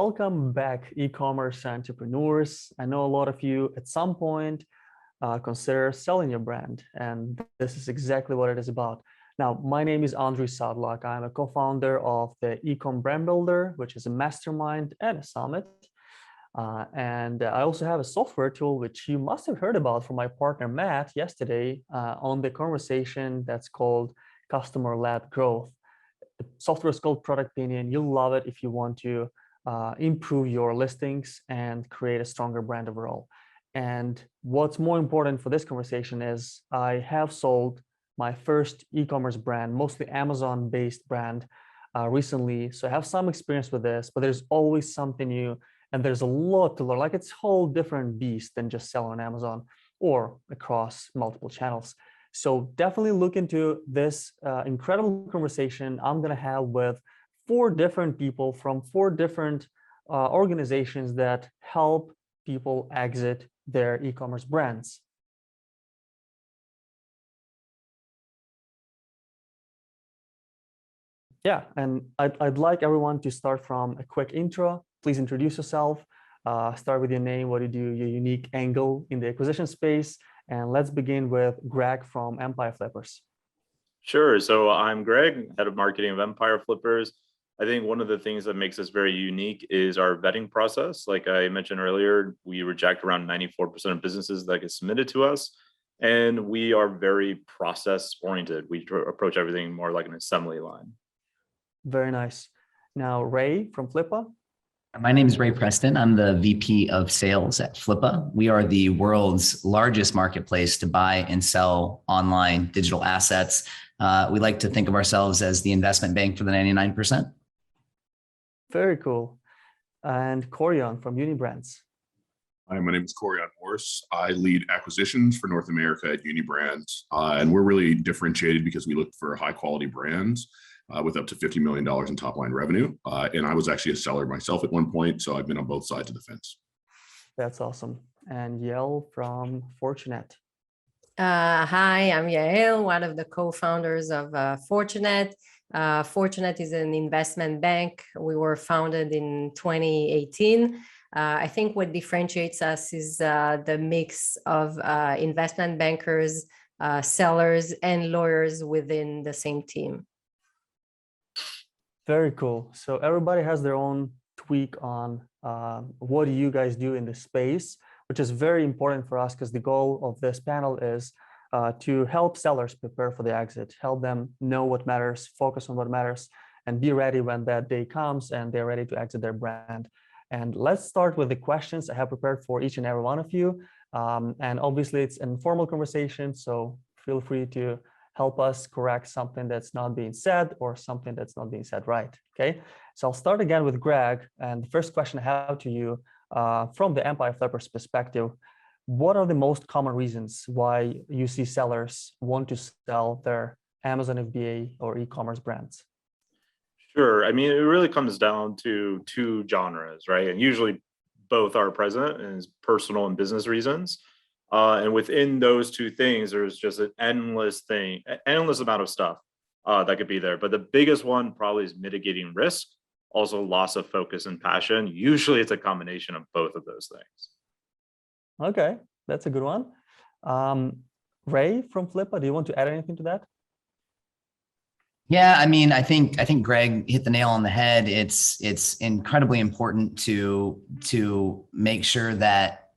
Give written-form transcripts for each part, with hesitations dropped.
Welcome back, e-commerce entrepreneurs. I know a lot of you at some point consider selling your brand, and this is exactly what it is about. Now, my name is Andrei Sadlak. I'm a co-founder of the Ecom Brand Builder, which is a mastermind and a summit. And I also have a software tool, which you must have heard about from my partner, Matt, yesterday on the conversation that's called Customer-Led Growth. The software is called Product Opinion. You'll love it if you want to improve your listings and create a stronger brand overall. And what's more important for this conversation is I have sold my first e-commerce brand, mostly Amazon-based brand recently. So I have some experience with this, but there's always something new and there's a lot to learn. Like it's a whole different beast than just selling on Amazon or across multiple channels. So definitely look into this incredible conversation I'm gonna have with 4 different people from 4 different organizations that help people exit their e-commerce brands. Yeah, and I'd like everyone to start from a quick intro. Please introduce yourself, start with your name, what you do, your unique angle in the acquisition space, and let's begin with Greg from Empire Flippers. Sure. So I'm Greg, head of marketing of Empire Flippers. I think one of the things that makes us very unique is our vetting process. Like I mentioned earlier, we reject around 94% of businesses that get submitted to us. And we are very process oriented. We approach everything more like an assembly line. Very nice. Now, Ray from Flippa. My name is Ray Preston. I'm the VP of Sales at Flippa. We are the world's largest marketplace to buy and sell online digital assets. We like to think of ourselves as the investment bank for the 99%. Very cool. And Corian from Unibrands. Hi, my name is Corian Morse. I lead acquisitions for North America at Unibrands. And we're really differentiated because we look for high quality brands with up to $50 million in top line revenue. And I was actually a seller myself at one point, so I've been on both sides of the fence. That's awesome. And Yael from Fortinet. Hi, I'm Yael, one of the co-founders of Fortinet. Fortinet is an investment bank. We were founded in 2018. I think what differentiates us is the mix of investment bankers, sellers, and lawyers within the same team. Very cool. So everybody has their own tweak on what do you guys do in this space, which is very important for us because the goal of this panel is to help sellers prepare for the exit, help them know what matters, focus on what matters, and be ready when that day comes and they're ready to exit their brand. And let's start with the questions I have prepared for each and every one of you. And obviously it's an informal conversation, so feel free to help us correct something that's not being said or something that's not being said right, okay? So I'll start again with Greg, and the first question I have to you from the Empire Flippers perspective, what are the most common reasons why you see sellers want to sell their Amazon FBA or e-commerce brands? Sure. I mean, it really comes down to 2 genres, right? And usually both are present as personal and business reasons. And within those 2 things, there's just an endless amount of stuff that could be there. But the biggest one probably is mitigating risk, also loss of focus and passion. Usually it's a combination of both of those things. Okay, that's a good one. Ray from Flippa, do you want to add anything to that? Yeah, I mean, I think Greg hit the nail on the head. It's incredibly important to make sure that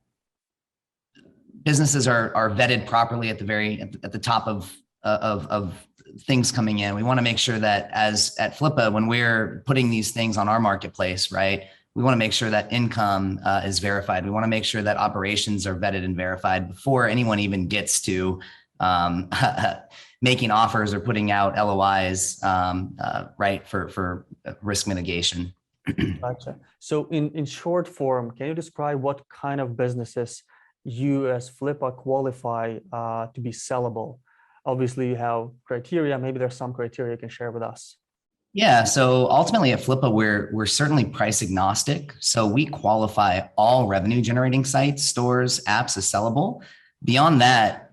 businesses are vetted properly at the top of things coming in. We want to make sure that as at Flippa, when we're putting these things on our marketplace, right, we want to make sure that income is verified. We want to make sure that operations are vetted and verified before anyone even gets to making offers or putting out LOIs, right, for risk mitigation. Gotcha. So in short form, can you describe what kind of businesses you as Flippa qualify to be sellable? Obviously you have criteria, maybe there's some criteria you can share with us. Yeah, so ultimately at Flippa, we're certainly price agnostic. So we qualify all revenue generating sites, stores, apps as sellable. Beyond that,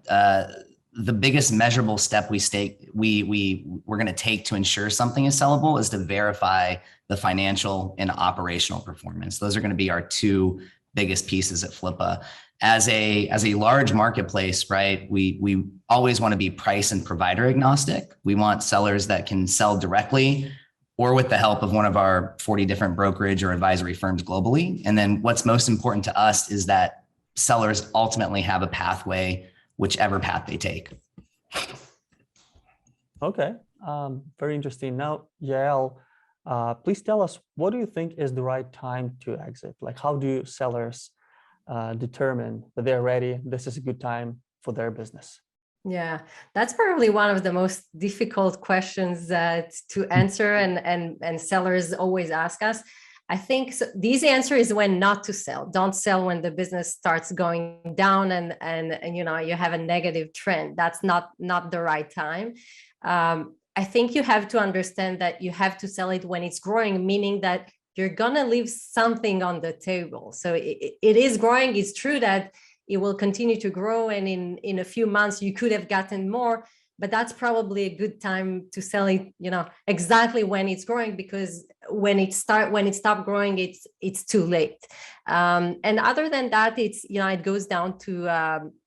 the biggest measurable step we're going to take to ensure something is sellable is to verify the financial and operational performance. Those are going to be our two biggest pieces at Flippa. As a large marketplace, right? We always want to be price and provider agnostic. We want sellers that can sell directly or with the help of one of our 40 different brokerage or advisory firms globally. And then what's most important to us is that sellers ultimately have a pathway, whichever path they take. Okay, very interesting. Now, Yael, please tell us, what do you think is the right time to exit? Like, how do sellers determine that they're ready, this is a good time for their business? Yeah, that's probably one of the most difficult questions to answer, and sellers always ask us. I think the easy answer is when not to sell. Don't sell when the business starts going down and you have a negative trend. That's not the right time. I think you have to understand that you have to sell it when it's growing, meaning that you're gonna leave something on the table. So it is growing. It's true that it will continue to grow, and in a few months you could have gotten more, but that's probably a good time to sell it, exactly when it's growing, because when it stopped growing, it's too late. And other than that, it's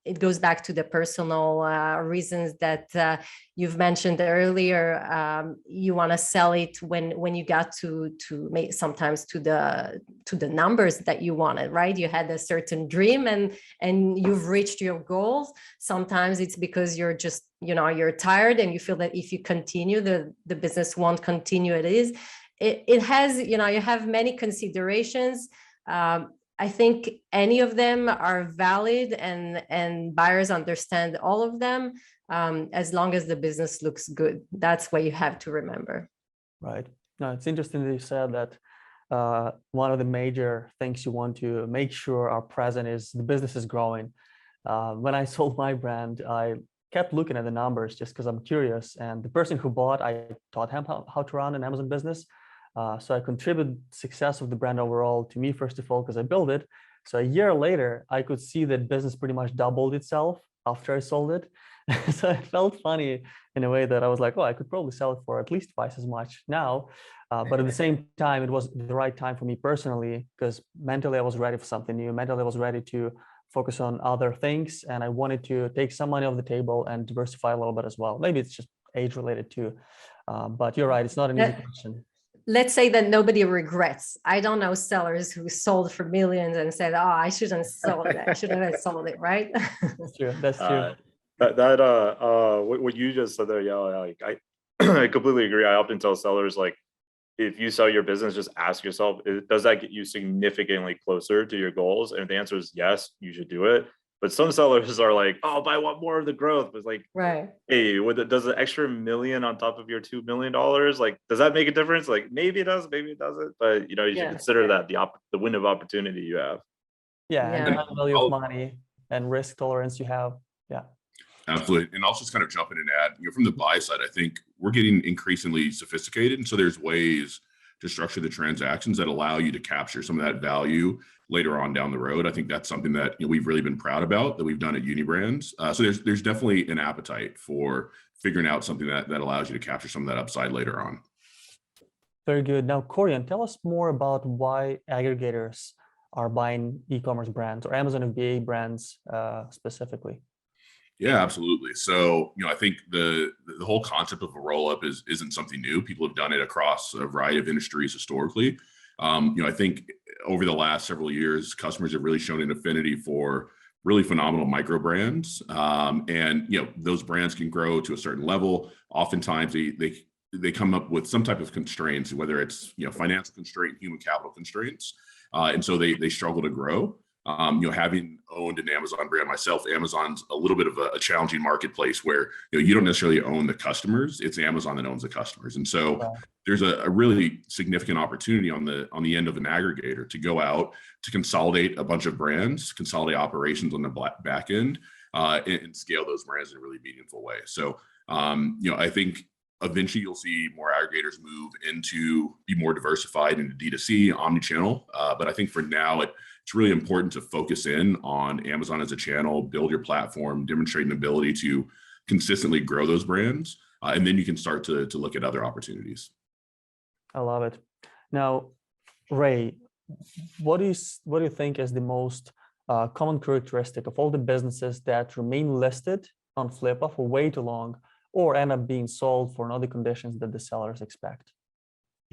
it goes back to the personal reasons that you've mentioned earlier. You want to sell it when you got to make sometimes to the numbers that you wanted, right? You had a certain dream and you've reached your goals. Sometimes it's because you're just you're tired and you feel that if you continue, the business won't continue. It has you have many considerations. I think any of them are valid, and buyers understand all of them, as long as the business looks good. That's what you have to remember. Right. No, it's interesting that you said that one of the major things you want to make sure are present is the business is growing. When I sold my brand, I kept looking at the numbers just because I'm curious. And the person who bought, I taught him how to run an Amazon business. So I contribute success of the brand overall to me, first of all, because I built it. So a year later, I could see that business pretty much doubled itself after I sold it. So it felt funny in a way that I was like, oh, I could probably sell it for at least twice as much now. But at the same time, it was the right time for me personally, because mentally I was ready for something new. Mentally I was ready to focus on other things. And I wanted to take some money off the table and diversify a little bit as well. Maybe it's just age related too. But you're right, it's not an easy question. Let's say that nobody regrets. I don't know sellers who sold for millions and said, "Oh, I shouldn't have sold it. I shouldn't have sold it." Right? That's true. That's true. What you just said there, yeah, I completely agree. I often tell sellers, like, if you sell your business, just ask yourself, does that get you significantly closer to your goals? And if the answer is yes, you should do it. But some sellers are like, oh, but I want more of the growth. But it's like, right. Hey, does an extra $1 million on top of your $2 million, like, does that make a difference? Like, maybe it does, maybe it doesn't. But you should consider that the window of opportunity you have. Yeah, and the value of money and risk tolerance you have. Yeah. Absolutely. And I'll just kind of jump in and add, from the buy side, I think we're getting increasingly sophisticated. And so there's ways to structure the transactions that allow you to capture some of that value later on down the road. I think that's something that we've really been proud about, that we've done at Unibrands. So there's definitely an appetite for figuring out something that allows you to capture some of that upside later on. Very good. Now, Corian, tell us more about why aggregators are buying e-commerce brands or Amazon FBA brands specifically. Yeah, absolutely. So, I think the whole concept of a roll-up isn't something new. People have done it across a variety of industries historically. I think over the last several years, customers have really shown an affinity for really phenomenal micro brands. And those brands can grow to a certain level. Oftentimes they come up with some type of constraints, whether it's financial constraint, human capital constraints. And so they struggle to grow. Having owned an Amazon brand myself, Amazon's a little bit of a challenging marketplace where you don't necessarily own the customers; it's Amazon that owns the customers. And so there's a really significant opportunity on the end of an aggregator to go out to consolidate a bunch of brands, consolidate operations on the back end, and scale those brands in a really meaningful way. So I think eventually you'll see more aggregators move into be more diversified into D2C, omnichannel. But I think for now, it's really important to focus in on Amazon as a channel, build your platform, demonstrate an ability to consistently grow those brands, and then you can start to look at other opportunities. I love it. Now, Ray, what do you think is the most common characteristic of all the businesses that remain listed on Flippa for way too long or end up being sold for other conditions that the sellers expect?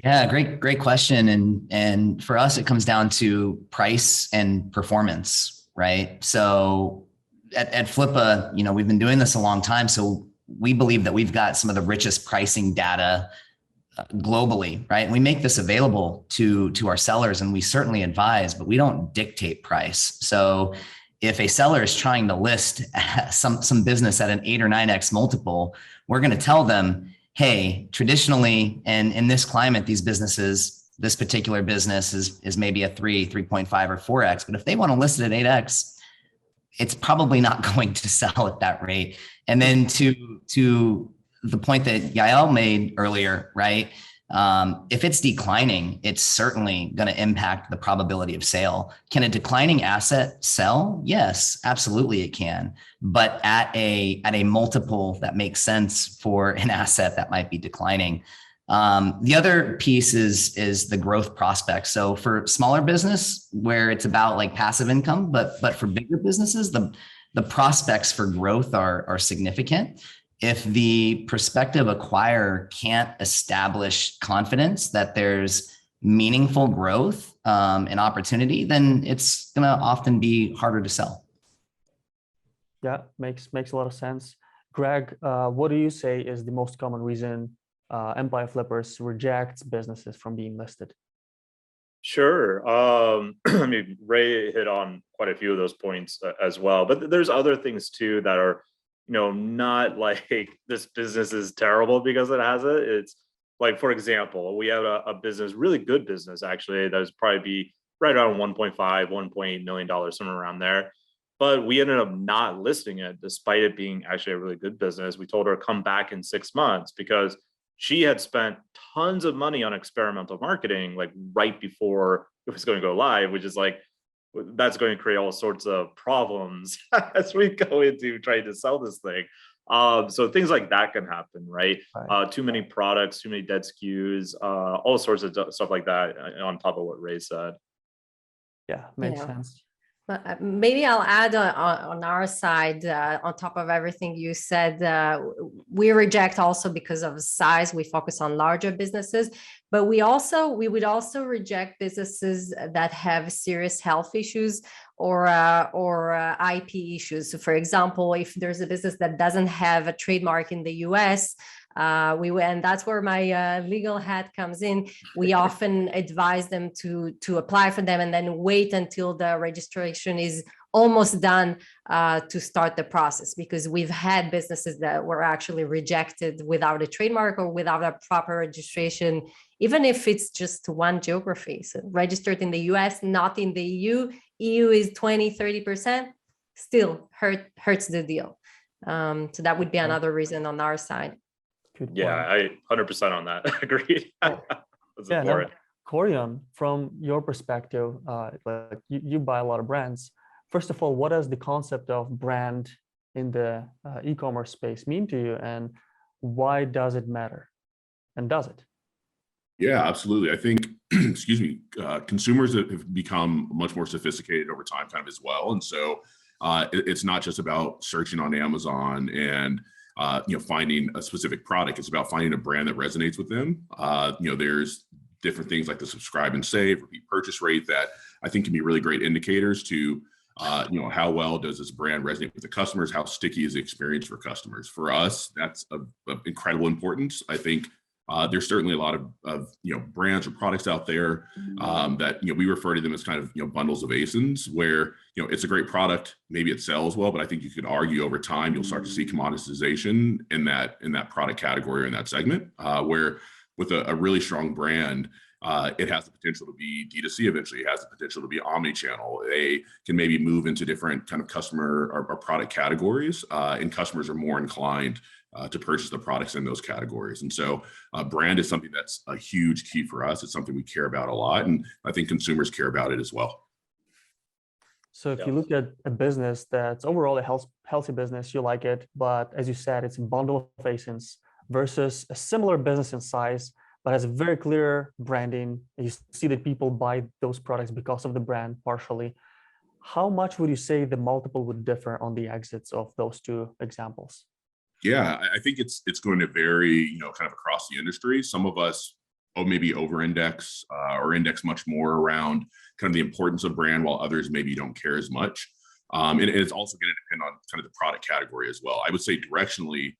Yeah, great question. And for us, it comes down to price and performance, right? So at Flippa, we've been doing this a long time. So we believe that we've got some of the richest pricing data globally, right? And we make this available to our sellers, and we certainly advise, but we don't dictate price. So if a seller is trying to list some business at an 8 or 9x multiple, we're going to tell them, hey, traditionally, and in this climate, these businesses, this particular business is maybe a 3.5 or 4x. But if they want to list it at 8x, it's probably not going to sell at that rate. And then to the point that Yael made earlier, right? If it's declining, it's certainly going to impact the probability of sale. Can a declining asset sell? Yes, absolutely it can, but at a multiple that makes sense for an asset that might be declining. The other piece is the growth prospects. So for smaller business where it's about like passive income, but for bigger businesses, the prospects for growth are significant. If the prospective acquirer can't establish confidence that there's meaningful growth and opportunity, then it's going to often be harder to sell. Yeah, makes a lot of sense. Greg, what do you say is the most common reason Empire Flippers rejects businesses from being listed? Sure. I mean, Ray hit on quite a few of those points as well, but there's other things too that are, not like this business is terrible because it has it. It's like, for example, we have a business, really good business actually, that was probably be right around $1.5, $1.8 million, somewhere around there. But we ended up not listing it despite it being actually a really good business. We told her to come back in 6 months because she had spent tons of money on experimental marketing, like right before it was going to go live, which is like, that's going to create all sorts of problems as we go into trying to sell this thing. So things like that can happen, right? Too many products, too many dead SKUs, all sorts of stuff like that on top of what Ray said. Yeah, makes sense. Maybe I'll add on our side, on top of everything you said, we reject also because of size. We focus on larger businesses, but we would also reject businesses that have serious health issues or IP issues. So for example, if there's a business that doesn't have a trademark in the US, and that's where my legal hat comes in. We often advise them to apply for them and then wait until the registration is almost done to start the process, because we've had businesses that were actually rejected without a trademark or without a proper registration, even if it's just one geography. So registered in the US, not in the EU. EU is 20-30%, still hurts the deal. So that would be another reason on our side. Yeah, I 100% on that. Agreed. Yeah, now, Corian, from your perspective, like you buy a lot of brands. First of all, what does the concept of brand in the e-commerce space mean to you, and why does it matter? And does it? Yeah, absolutely. I think, excuse me, consumers have become much more sophisticated over time, kind of as well, and so it's not just about searching on Amazon and finding a specific product. It's about finding a brand that resonates with them. There's different things like the subscribe and save, repeat purchase rate that I think can be really great indicators to, how well does this brand resonate with the customers? How sticky is the experience for customers? For us, that's of incredible importance. I think there's certainly a lot of brands or products out there that we refer to them as kind of bundles of ASINs, where it's a great product, maybe it sells well, but I think you could argue over time you'll start to see commoditization in that product category or in that segment, where with a really strong brand, it has the potential to be D2C eventually. It has the potential to be omni-channel. They can maybe move into different kind of customer or product categories, and customers are more inclined to purchase the products in those categories. And so brand is something that's a huge key for us. It's something we care about a lot. And I think consumers care about it as well. So if you look at a business that's overall a healthy business, you like it, but as you said, it's a bundle of ASINs versus a similar business in size, but has a very clear branding. You see that people buy those products because of the brand partially. How much would you say the multiple would differ on the exits of those two examples? Yeah, I think it's going to vary, kind of across the industry. Some of us maybe over-index or index much more around kind of the importance of brand, while others maybe don't care as much. And it's also going to depend on kind of the product category as well. I would say directionally,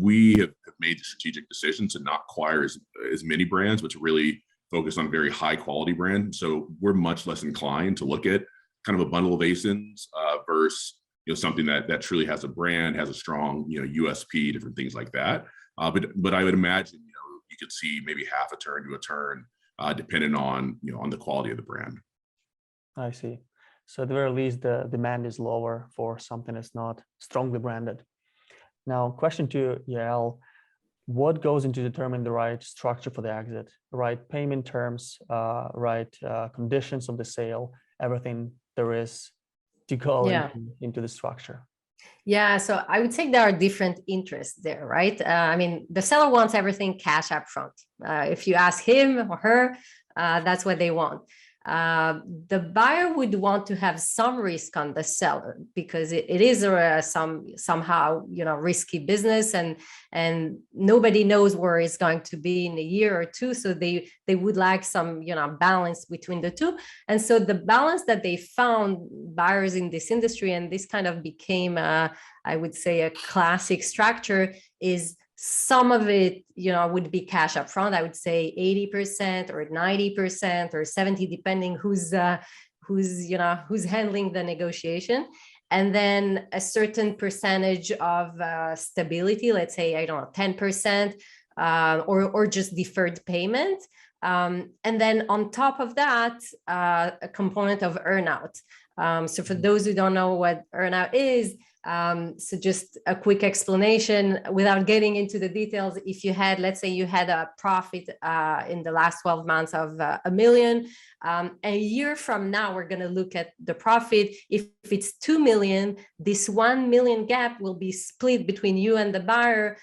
we have made the strategic decision to not acquire as many brands, but to really focus on a very high quality brand. So we're much less inclined to look at kind of a bundle of ASINs versus something that truly has a brand, has a strong USP, different things like that. But I would imagine you could see maybe half a turn to a turn, depending on on the quality of the brand. I see. So at the very least, the demand is lower for something that's not strongly branded. Now, question to Yael: what goes into determining the right structure for the exit, right payment terms, right conditions of the sale, everything there is to go into the structure? Yeah, so I would say there are different interests there, right? I mean, the seller wants everything cash up front. If you ask him or her, that's what they want. The buyer would want to have some risk on the seller because it is somehow risky business, and nobody knows where it's going to be in a year or two. So they would like some balance between the two. And so the balance that they found, buyers in this industry, and this kind of became I would say a classic structure, is some of it, would be cash up front. I would say 80% or 90% or 70%, depending who's handling the negotiation. And then a certain percentage of stability, let's say, 10%, or just deferred payment. And then on top of that, a component of earnout. So for those who don't know what earnout is, so just a quick explanation without getting into the details. If you had, let's say you had a profit in the last 12 months of $1 million, a year from now, we're going to look at the profit. If it's $2 million, this $1 million gap will be split between you and the buyer,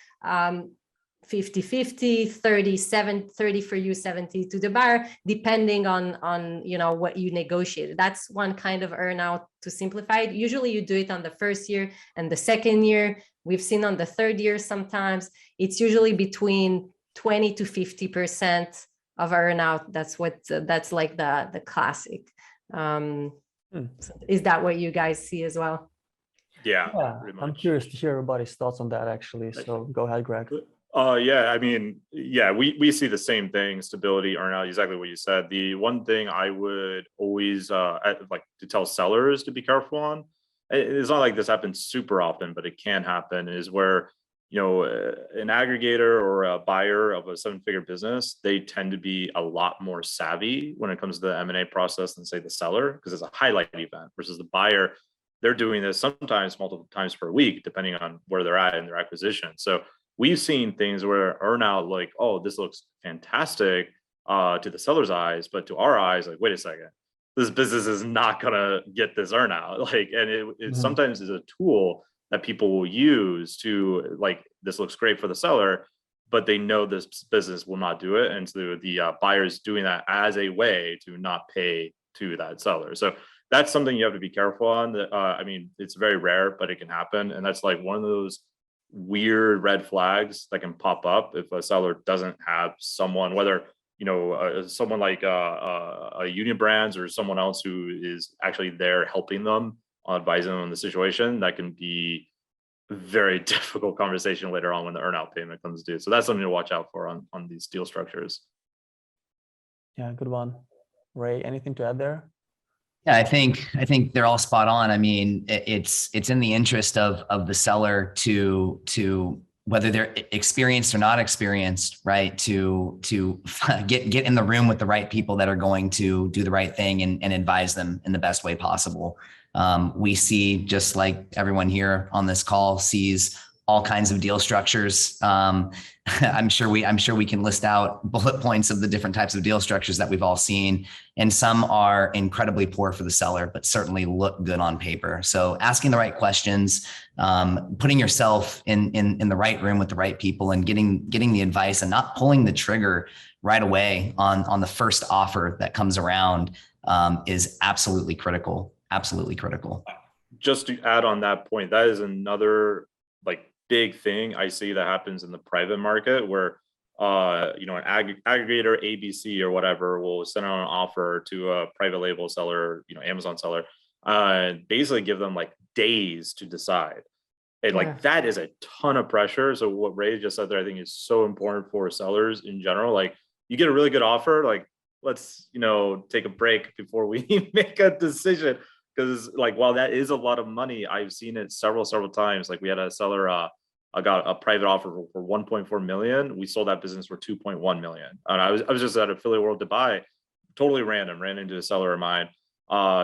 50-50, 30 for you, 70 to the buyer, depending on what you negotiated. That's one kind of earnout, to simplify it. Usually you do it on the first year and the second year. We've seen on the third year sometimes. It's usually between 20 to 50% of earnout. That's like the classic. Is that what you guys see as well? Yeah, I'm curious to hear everybody's thoughts on that, actually. So go ahead, Greg. We see the same thing, stability, earnout, exactly what you said. The one thing I would always like to tell sellers to be careful on, it's not like this happens super often, but it can happen, is where, an aggregator or a buyer of a 7-figure business, they tend to be a lot more savvy when it comes to the M&A process than, say, the seller, because it's a highlight event, versus the buyer. They're doing this sometimes multiple times per week, depending on where they're at in their acquisition. So we've seen things where earnout, like, oh, this looks fantastic to the seller's eyes, but to our eyes, like, wait a second, this business is not gonna get this earnout. Like, and it sometimes is a tool that people will use to, like, this looks great for the seller, but they know this business will not do it, and so the buyer's doing that as a way to not pay to that seller. So that's something you have to be careful on. It's very rare, but it can happen, and that's like one of those weird red flags that can pop up if a seller doesn't have someone, whether someone like a Union Brands or someone else who is actually there helping them, advising them on the situation. That can be a very difficult conversation later on when the earnout payment comes due. So that's something to watch out for on these deal structures. Yeah, good one. Ray, anything to add there? Yeah, I think they're all spot on. I mean, it's in the interest of the seller to whether they're experienced or not experienced, right? To get in the room with the right people that are going to do the right thing and advise them in the best way possible. We see, just like everyone here on this call sees, all kinds of deal structures. I'm sure we can list out bullet points of the different types of deal structures that we've all seen, and some are incredibly poor for the seller, but certainly look good on paper. So asking the right questions, putting yourself in the right room with the right people, and getting the advice, and not pulling the trigger right away on the first offer that comes around is absolutely critical. Absolutely critical. Just to add on that point, that is another like big thing I see that happens in the private market, where you know, an aggregator, ABC or whatever, will send out an offer to a private label seller, you know, Amazon seller, and basically give them like days to decide. And like that is a ton of pressure. So what Ray just said there, I think is so important for sellers in general. Like, you get a really good offer, like, let's, you know, take a break before we make a decision. Because like, while that is a lot of money, I've seen it several times. Like, we had a seller, I got a private offer for 1.4 million. We sold that business for 2.1 million. And I was just at Affiliate World Dubai, totally random, ran into a seller of mine.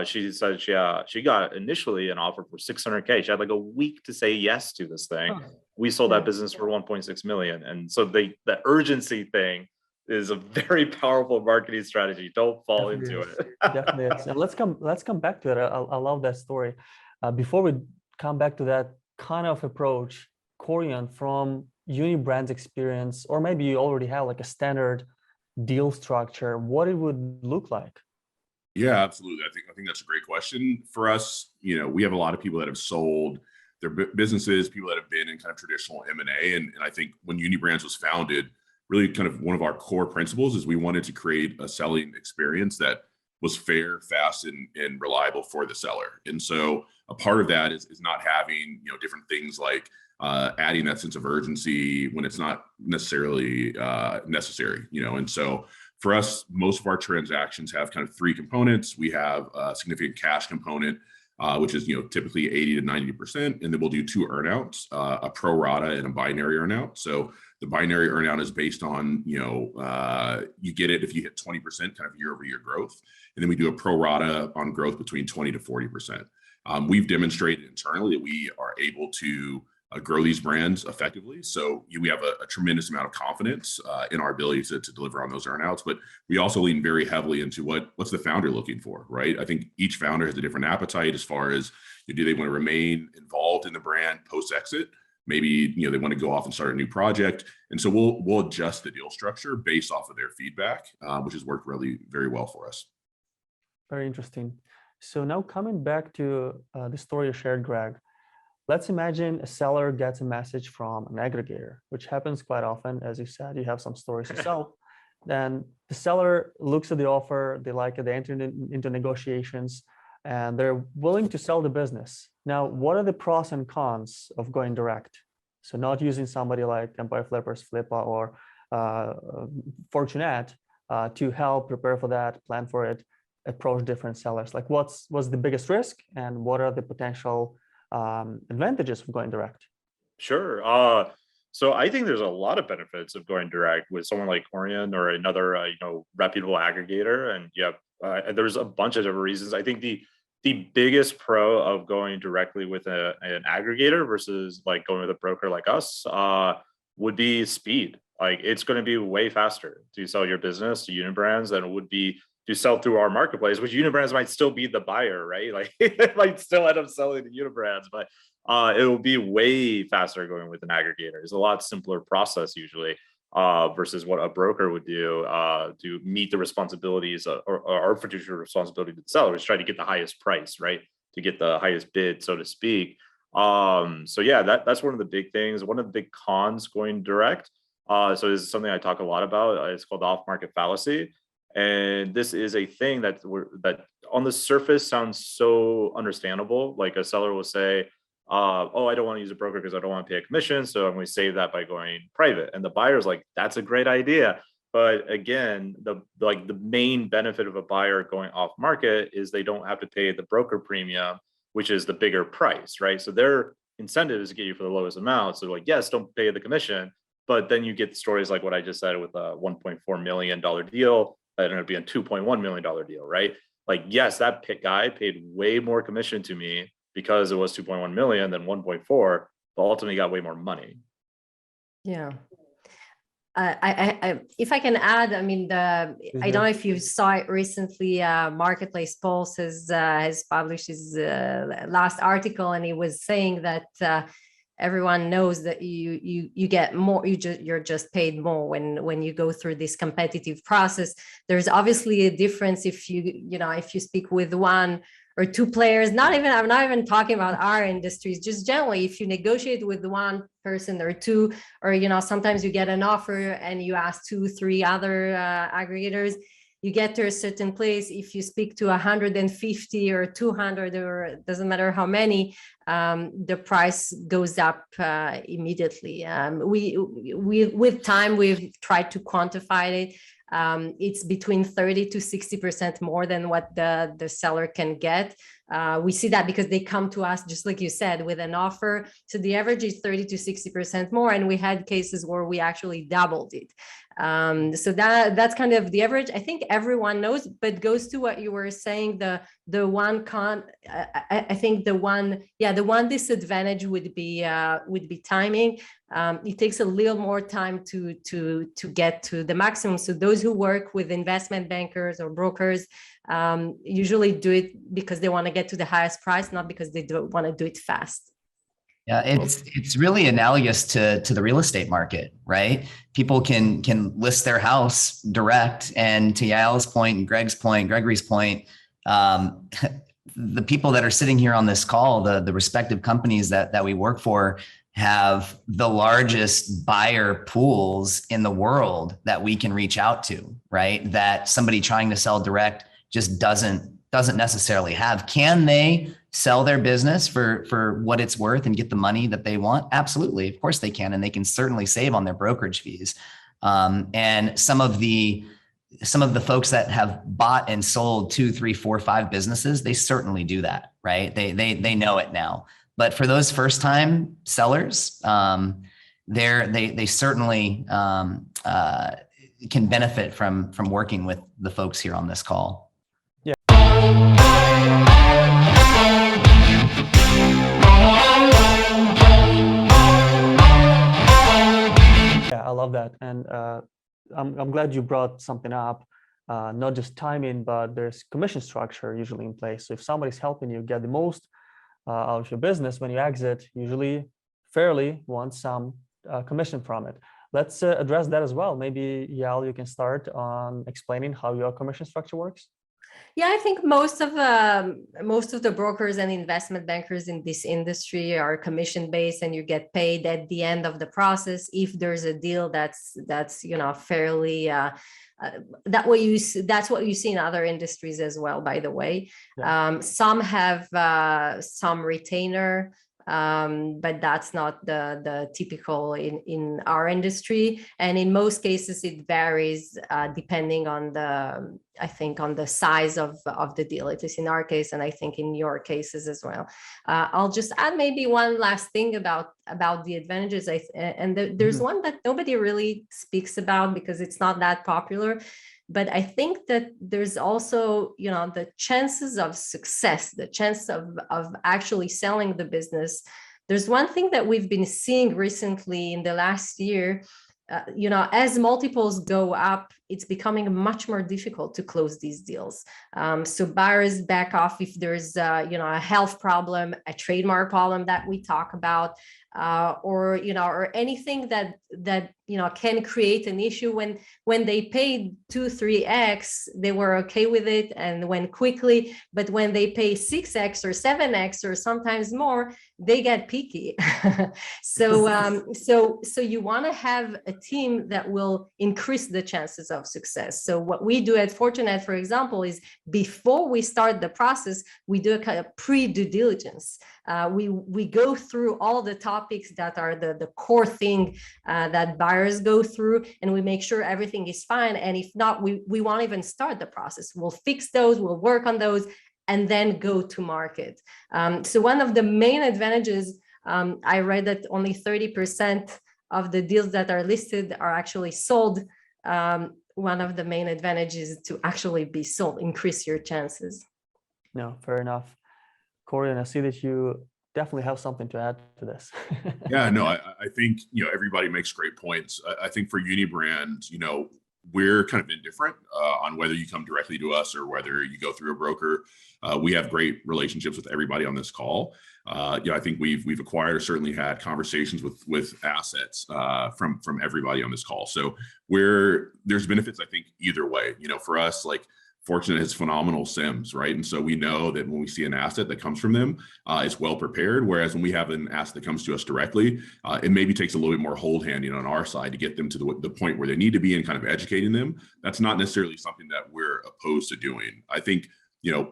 She said she got initially an offer for 600K. She had like a week to say yes to this thing. We sold that business for 1.6 million. And so the urgency thing is a very powerful marketing strategy. Don't fall into it. Definitely is. And let's come back to it. I love that story. Before we come back to that kind of approach, Corian, from Unibrand's experience, or maybe you already have like a standard deal structure, what it would look like? Yeah, absolutely. I think that's a great question. For us, you know, we have a lot of people that have sold their businesses, people that have been in kind of traditional M&A. And I think when Unibrands was founded, really kind of one of our core principles is we wanted to create a selling experience that was fair, fast, and reliable for the seller. And so a part of that is not having, you know, different things like adding that sense of urgency when it's not necessarily necessary, you know. And so for us, most of our transactions have kind of three components. We have a significant cash component, which is, you know, typically 80 to 90%. And then we'll do two earnouts, a pro rata and a binary earnout. So the binary earnout is based on, you know, you get it if you hit 20% kind of year over year growth. And then we do a pro rata on growth between 20 to 40%. We've demonstrated internally that we are able to grow these brands effectively. So we have a tremendous amount of confidence in our ability to deliver on those earnouts, but we also lean very heavily into what's the founder looking for, right? I think each founder has a different appetite as far as, do they want to remain involved in the brand post-exit? Maybe, you know, they want to go off and start a new project. And so we'll adjust the deal structure based off of their feedback, which has worked really very well for us. Very interesting. So now coming back to the story you shared, Greg, let's imagine a seller gets a message from an aggregator, which happens quite often. As you said, you have some stories yourself. Then the seller looks at the offer, they like it, they enter into negotiations, and they're willing to sell the business. Now, what are the pros and cons of going direct? So not using somebody like Empire Flippers, Flippa, or Fortunate to help prepare for that, plan for it, approach different sellers. Like, what's the biggest risk, and what are the potential advantages of going direct? Sure. So I think there's a lot of benefits of going direct with someone like Corian or another, you know, reputable aggregator. And yeah, there's a bunch of different reasons. I think the biggest pro of going directly with an aggregator versus like going with a broker like us would be speed. Like, it's going to be way faster to sell your business to Unibrands than it would be to sell through our marketplace, which Unibrands might still be the buyer, right? Like, it might still end up selling to Unibrands, but it will be way faster going with an aggregator. It's a lot simpler process usually versus what a broker would do to meet the responsibilities or our fiduciary responsibility to the seller, is try to get the highest price, right? To get the highest bid, so to speak. So yeah, that's one of the big things. One of the big cons going direct. So this is something I talk a lot about. It's called the off-market fallacy. And this is a thing that on the surface sounds so understandable. Like, a seller will say, oh, I don't want to use a broker because I don't want to pay a commission, so I'm going to save that by going private. And the buyer's like, that's a great idea. But again, the main benefit of a buyer going off market is they don't have to pay the broker premium, which is the bigger price, right? So their incentive is to get you for the lowest amount. So like, yes, don't pay the commission, but then you get stories like what I just said with a $1.4 million deal that ended up being a $2.1 million deal, right? Like, yes, that guy paid way more commission to me because it was 2.1 million than 1.4, but ultimately got way more money. Yeah. If I can add, I mean, I don't know if you saw it recently. Marketplace Pulse has published his last article, and he was saying that everyone knows that you get more. You're just paid more when you go through this competitive process. There's obviously a difference if if you speak with one or two players. I'm not even talking about our industries, just generally, if you negotiate with one person or two, or sometimes you get an offer and you ask 2-3 other aggregators, you get to a certain place. If you speak to 150 or 200, or it doesn't matter how many, the price goes up immediately. We with time, we've tried to quantify it. It's between 30 to 60% more than what the seller can get. We see that because they come to us, just like you said, with an offer. So the average is 30 to 60% more. And we had cases where we actually doubled it. So that's kind of the average. I think everyone knows, but goes to what you were saying, the one I think the one disadvantage would be timing. It takes a little more time to get to the maximum. So those who work with investment bankers or brokers usually do it because they want to get to the highest price, not because they don't want to do it fast. Yeah, it's really analogous to the real estate market, right? People can list their house direct, and to Yael's point and Gregory's point, the people that are sitting here on this call, the respective companies that we work for, have the largest buyer pools in the world that we can reach out to, right? That somebody trying to sell direct just doesn't necessarily have. Can they sell their business for what it's worth and get the money that they want? Absolutely. Of course they can. And they can certainly save on their brokerage fees. And some of the folks that have bought and sold 2, 3, 4, 5 businesses, they certainly do that, right? They know it now. But for those first time sellers, they certainly can benefit from working with the folks here on this call. Yeah, I love that. And I'm glad you brought something up, not just timing, but there's commission structure usually in place. So if somebody's helping you get the most out of your business when you exit, usually fairly want some commission from it. Let's address that as well. Maybe Yael, you can start on explaining how your commission structure works. Yeah, I think most of the brokers and investment bankers in this industry are commission based, and you get paid at the end of the process if there's a deal that's fairly. That's what you see in other industries as well, by the way. Yeah. Some have some retainer, but that's not the typical in our industry. And in most cases, it varies depending on the size of the deal. It is in our case, and I think in your cases as well. I'll just add maybe one last thing about the advantages. There's one that nobody really speaks about because it's not that popular. But I think that there's also, the chances of success, the chance of actually selling the business. There's one thing that we've been seeing recently in the last year, as multiples go up, it's becoming much more difficult to close these deals. So buyers back off if there's, a health problem, a trademark problem that we talk about, or anything that can create an issue. When they paid 2-3x, they were okay with it and went quickly. But when they pay 6x or 7x or sometimes more, they get picky. So you want to have a team that will increase the chances of success. So what we do at Fortinet, for example, is before we start the process, we do a kind of pre-due diligence. We go through all the topics that are the core thing that buyers go through, and we make sure everything is fine. And if not, we won't even start the process. We'll fix those, we'll work on those, and then go to market. So one of the main advantages, I read that only 30% of the deals that are listed are actually sold. One of the main advantages to actually be sold, increase your chances. No, fair enough. Corey, and I see that you definitely have something to add to this. Yeah, no, I think, everybody makes great points. I think for Unibrand, we're kind of indifferent on whether you come directly to us or whether you go through a broker. We have great relationships with everybody on this call. I think we've acquired or certainly had conversations with assets from everybody on this call. So there's benefits, I think, either way. For us, like Fortunate has phenomenal SIMs, right? And so we know that when we see an asset that comes from them, it's well prepared. Whereas when we have an asset that comes to us directly, it maybe takes a little bit more hold handing on our side to get them to the point where they need to be and kind of educating them. That's not necessarily something that we're opposed to doing. I think,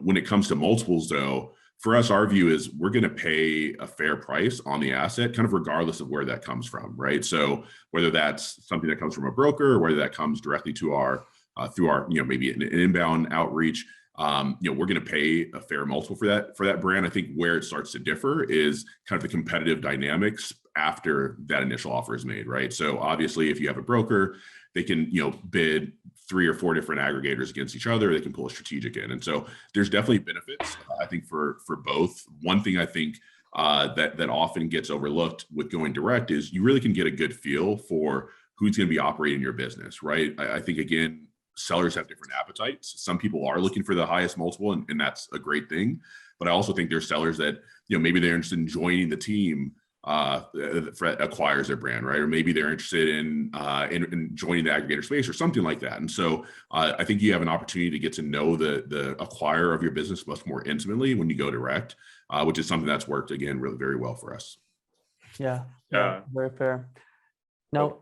when it comes to multiples though, for us, our view is we're going to pay a fair price on the asset, kind of regardless of where that comes from, right? So whether that's something that comes from a broker or whether that comes directly to our through our, maybe an inbound outreach, we're going to pay a fair multiple for that brand. I think where it starts to differ is kind of the competitive dynamics after that initial offer is made, right? So obviously, if you have a broker, they can, bid 3 or 4 different aggregators against each other. They can pull a strategic in, and so there's definitely benefits. I think for both. One thing I think that often gets overlooked with going direct is you really can get a good feel for who's going to be operating your business, right? I think again, sellers have different appetites. Some people are looking for the highest multiple, and that's a great thing. But I also think there's sellers that, maybe they're interested in joining the team that acquires their brand, right? Or maybe they're interested in joining the aggregator space or something like that. And so I think you have an opportunity to get to know the acquirer of your business much more intimately when you go direct, which is something that's worked, again, really very well for us. Yeah, very fair. Now,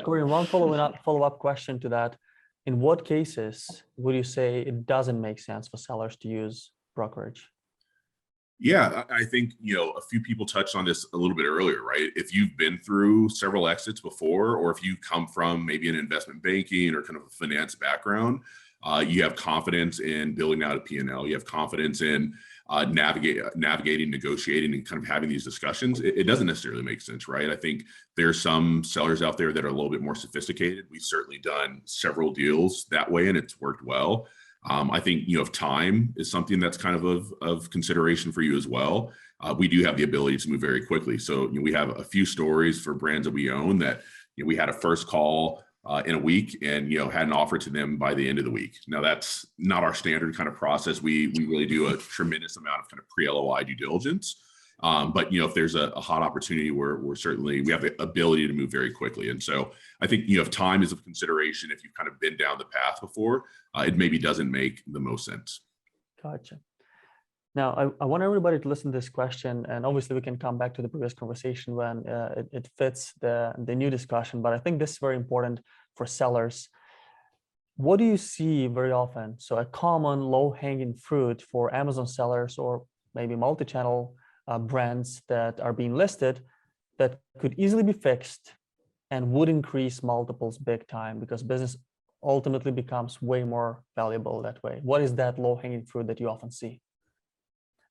Corey, one follow-up question to that. In what cases would you say it doesn't make sense for sellers to use brokerage? Yeah, I think, a few people touched on this a little bit earlier, right? If you've been through several exits before, or if you come from maybe an investment banking or kind of a finance background, you have confidence in building out a P&L. You have confidence in navigating, negotiating, and kind of having these discussions. It doesn't necessarily make sense, right? I think there's some sellers out there that are a little bit more sophisticated. We've certainly done several deals that way, and it's worked well. I think, if time is something that's kind of consideration for you as well, we do have the ability to move very quickly. So we have a few stories for brands that we own that we had a first call in a week and had an offer to them by the end of the week. Now that's not our standard kind of process. We really do a tremendous amount of kind of pre-LOI due diligence. But if there's a hot opportunity, we have the ability to move very quickly. And so I think if time is a consideration, if you've kind of been down the path before, it maybe doesn't make the most sense. Gotcha. Now, I want everybody to listen to this question, and obviously we can come back to the previous conversation when it fits the new discussion, but I think this is very important for sellers. What do you see very often? So a common low-hanging fruit for Amazon sellers or maybe multi-channel brands that are being listed that could easily be fixed and would increase multiples big time because business ultimately becomes way more valuable that way. What is that low-hanging fruit that you often see?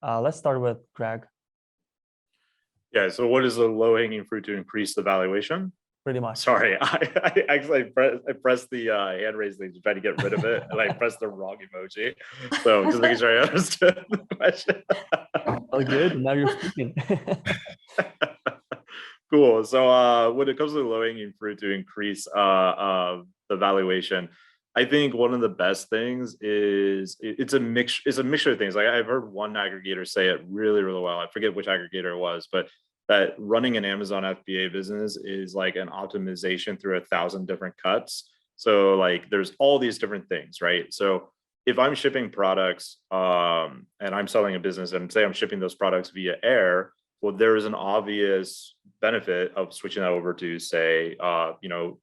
Let's start with Greg. Yeah, so what is the low-hanging fruit to increase the valuation? Pretty much. Sorry, I actually pressed the hand raise thing to try to get rid of it, and I pressed the wrong emoji. So just making sure I understood the question. Oh, good. Now you're speaking. Cool. So when it comes to the low-hanging fruit to increase the valuation, I think one of the best things is it's a mixture of things. Like I've heard one aggregator say it really, really well. I forget which aggregator it was, but that running an Amazon FBA business is like an optimization through 1,000 different cuts. So like there's all these different things, right? So if I'm shipping products and I'm selling a business and say I'm shipping those products via air, well, there is an obvious benefit of switching that over to say,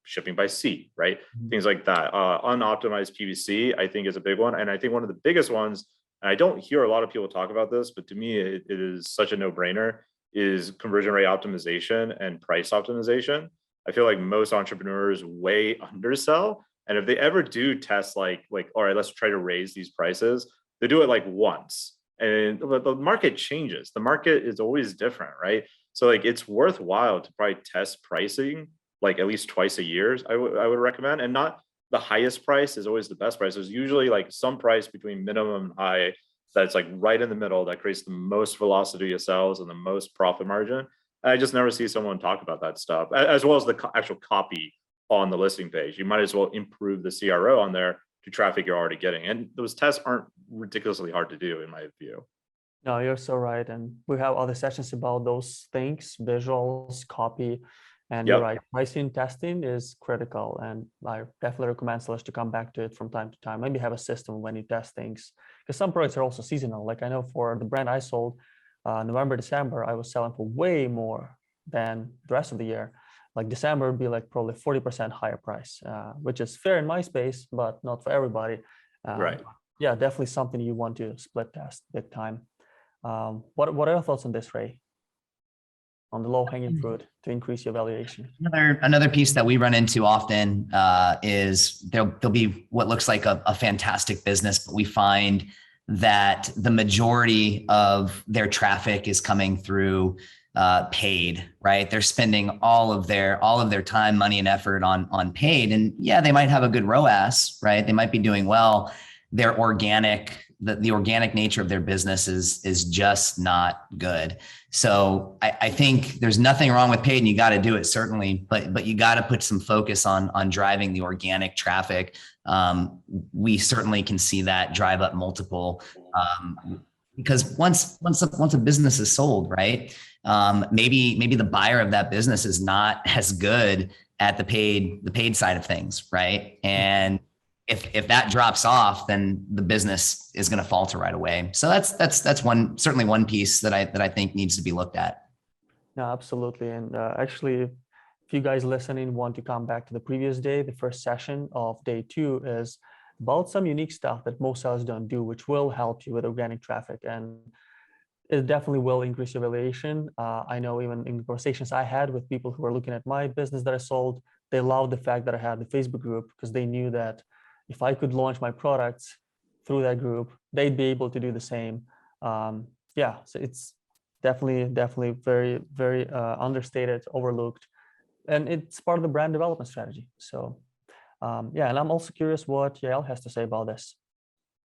shipping by sea, right? Mm-hmm. Things like that. Unoptimized PPC, I think is a big one. And I think one of the biggest ones, and I don't hear a lot of people talk about this, but to me, it is such a no-brainer, is conversion rate optimization and price optimization. I feel like most entrepreneurs way undersell. And if they ever do test like, all right, let's try to raise these prices, they do it like once. And the market changes. The market is always different, right? So like it's worthwhile to probably test pricing like at least twice a year. I would recommend, and not the highest price is always the best price. There's usually like some price between minimum and high that's like right in the middle that creates the most velocity of sales and the most profit margin. I just never see someone talk about that stuff, as well as the actual copy on the listing page. You might as well improve the CRO on there to traffic you're already getting. And those tests aren't ridiculously hard to do, in my view. No, you're so right. And we have other sessions about those things, visuals, copy. And you're right, pricing testing is critical. And I definitely recommend sellers to come back to it from time to time. Maybe have a system when you test things, because some products are also seasonal. Like I know for the brand I sold, November, December, I was selling for way more than the rest of the year. Like December would be like probably 40% higher price, which is fair in my space, but not for everybody. Right. Yeah, definitely something you want to split test big time. What are your thoughts on this, Ray? On the low-hanging fruit to increase your valuation? Another piece that we run into often is there'll be what looks like a fantastic business, but we find that the majority of their traffic is coming through paid, right? They're spending all of their time, money, and effort on paid. And yeah, they might have a good ROAS, right? They might be doing well. Their organic, the organic nature of their business is just not good. So I think there's nothing wrong with paid, and you got to do it certainly, but you got to put some focus on driving the organic traffic. We certainly can see that drive up multiple, because once a business is sold, right? Maybe the buyer of that business is not as good at the paid side of things, right? And if that drops off, then the business is going to falter right away. So that's certainly one piece that I think needs to be looked at. No, absolutely. And actually, if you guys listening want to come back to the previous day, the first session of day 2 is about some unique stuff that most sellers don't do, which will help you with organic traffic. And it definitely will increase your valuation. I know even in conversations I had with people who were looking at my business that I sold, they loved the fact that I had the Facebook group, because they knew that if I could launch my products through that group, they'd be able to do the same. Yeah, so it's definitely very, very understated, overlooked, and it's part of the brand development strategy. So yeah, and I'm also curious what Yael has to say about this.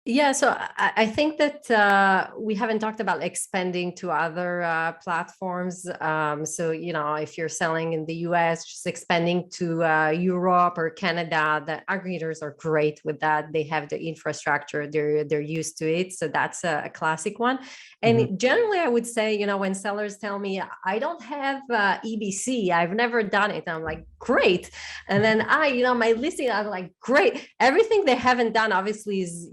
Yeah, so I think that we haven't talked about expanding to other platforms. So, if you're selling in the US, just expanding to Europe or Canada, the aggregators are great with that. They have the infrastructure, they're used to it. So that's a classic one. And generally, I would say, when sellers tell me, I don't have EBC, I've never done it, I'm like, great. And then my listing, I'm like, great. Everything they haven't done obviously is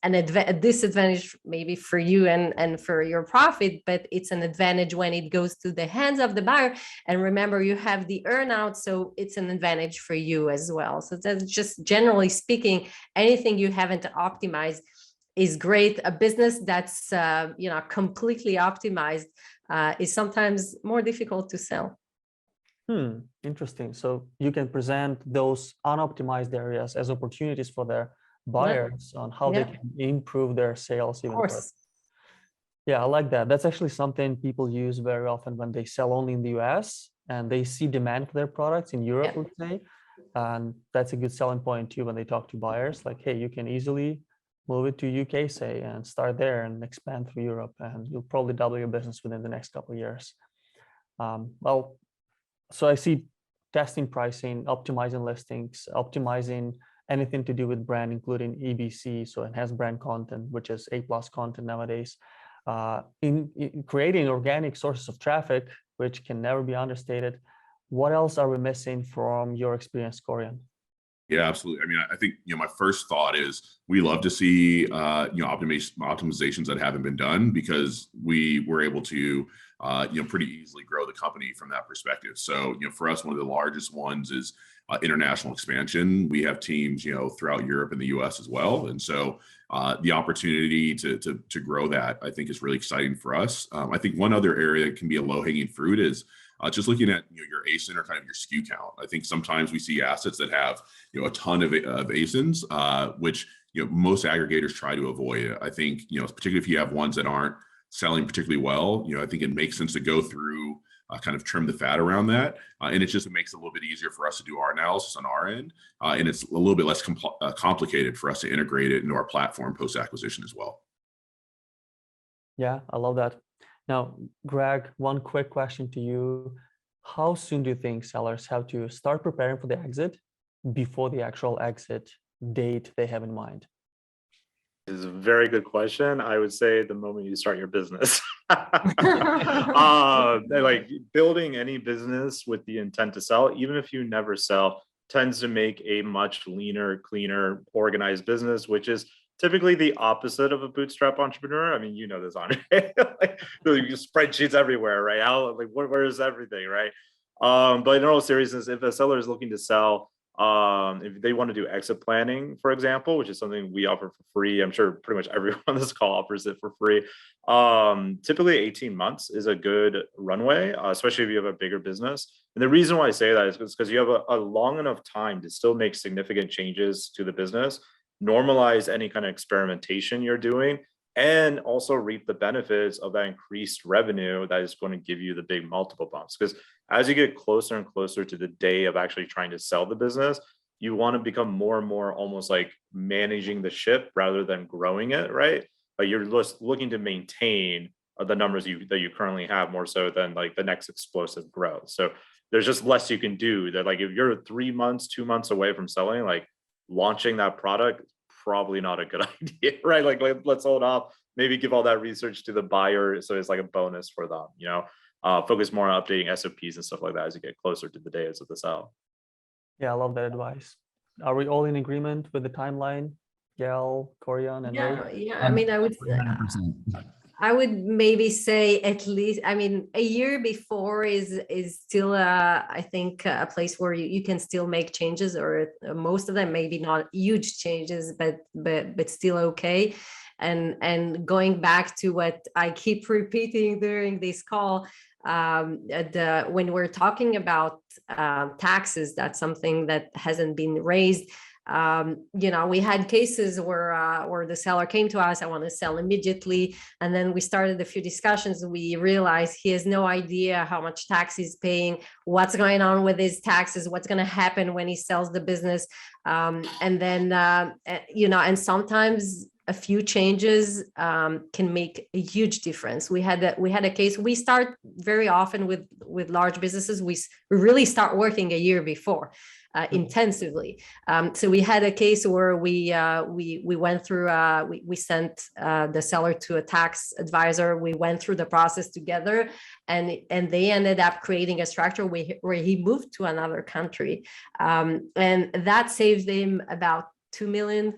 a disadvantage maybe for you and for your profit, but it's an advantage when it goes to the hands of the buyer. And remember, you have the earnout, so it's an advantage for you as well. So that's just generally speaking, anything you haven't optimized is great. A business that's completely optimized is sometimes more difficult to sell. Interesting. So you can present those unoptimized areas as opportunities for their buyers on how they can improve their sales even further. Yeah, I like that. That's actually something people use very often when they sell only in the US and they see demand for their products in Europe, let's say. And that's a good selling point too when they talk to buyers, like, hey, you can easily move it to UK, say, and start there and expand through Europe, and you'll probably double your business within the next couple of years. Well, so I see testing pricing, optimizing listings, optimizing anything to do with brand, including EBC, so enhanced brand content, which is A+ content nowadays, in creating organic sources of traffic, which can never be understated. What else are we missing from your experience, Corian? Yeah, absolutely. I mean, I think, my first thought is we love to see, optimizations that haven't been done, because we were able to, pretty easily grow the company from that perspective. So, for us, one of the largest ones is international expansion. We have teams, throughout Europe and the US as well. And so the opportunity to grow that, I think, is really exciting for us. I think one other area that can be a low-hanging fruit is just looking at your ASIN or kind of your SKU count. I think sometimes we see assets that have a ton of ASINs, which most aggregators try to avoid. I think particularly if you have ones that aren't selling particularly well, I think it makes sense to go through, kind of trim the fat around that, and it makes it a little bit easier for us to do our analysis on our end, and it's a little bit less complicated for us to integrate it into our platform post acquisition as well. Yeah, I love that. Now, Greg, one quick question to you. How soon do you think sellers have to start preparing for the exit before the actual exit date they have in mind? This is a very good question. I would say the moment you start your business. Like building any business with the intent to sell, even if you never sell, tends to make a much leaner, cleaner, organized business, which is typically the opposite of a bootstrap entrepreneur. I mean, you know this, Andre. Like, spreadsheets everywhere, right? How, like, where is everything, right? But in all seriousness, if a seller is looking to sell, if they want to do exit planning, for example, which is something we offer for free, I'm sure pretty much everyone on this call offers it for free. Typically 18 months is a good runway, especially if you have a bigger business. And the reason why I say that is because you have a long enough time to still make significant changes to the business, normalize any kind of experimentation you're doing, and also reap the benefits of that increased revenue that is going to give you the big multiple bumps. Because as you get closer and closer to the day of actually trying to sell the business, you want to become more and more almost like managing the ship rather than growing it, right? But you're just looking to maintain the numbers that you currently have more so than like the next explosive growth. So there's just less you can do. That like if you're 3 months, 2 months away from selling, like launching that product, probably not a good idea, right? Like let's hold off, maybe give all that research to the buyer so it's like a bonus for them, you know. Focus more on updating SOPs and stuff like that as you get closer to the days of the sale. Yeah, I love that advice. Are we all in agreement with the timeline? Yael, Corian, and Ray? Yeah. I mean, 100%. I would maybe say at least, I mean, a year before is still, I think, a place where you can still make changes, or most of them, maybe not huge changes, but still okay. And going back to what I keep repeating during this call, when we're talking about taxes, that's something that hasn't been raised. We had cases where the seller came to us, I want to sell immediately, and then we started a few discussions. We realized he has no idea how much tax he's paying, what's going on with his taxes, what's going to happen when he sells the business, and then and sometimes a few changes can make a huge difference. We had a case. We start very often with large businesses. We really start working a year before. Intensively. So we had a case where we went through, we sent the seller to a tax advisor. We went through the process together, and they ended up creating a structure where he moved to another country. And that saved him about $2 million